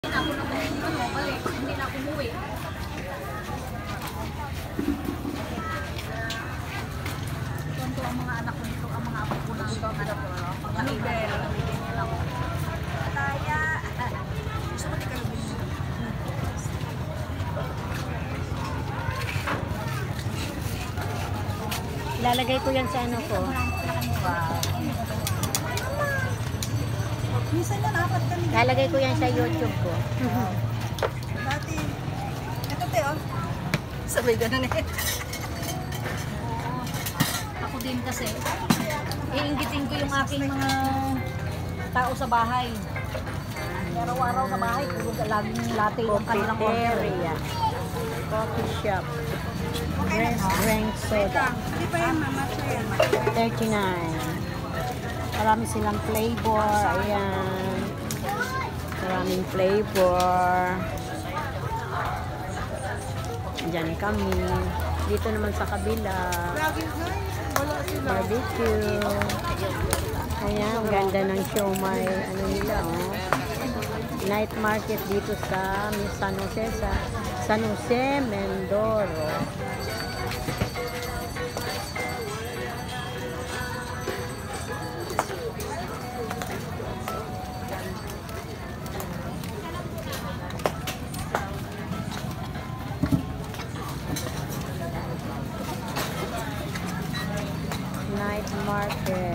Ako na balik, hindi na ako umuwi. Ito ang mga anak ko nito, ang mga apo ko na ito, mga ibel. Taya. Gusto ko di kayo bilhin. Ilalagay ko yan sa ano ko. Minsan yan, apat kami. Ilalagay ko yan sa YouTube ko. Dati, ito te, oh. Sabay ganun eh. Ako din kasi, iinggitin ko yung aking mga tao sa bahay. Araw-araw sa bahay, puro laging latte yung kanilang order. Cafeteria. Coffee shop. Drink soda. Hindi pa yan, mama. 39. Marami silang flavor. Ayan. Maraming flavor. Diyan kami. Dito naman sa kabila. Barbecue. Ayan, ang ganda ng siomay. Ano nila, oh. Night market dito sa San Jose, San Jose, Mindoro. Night market.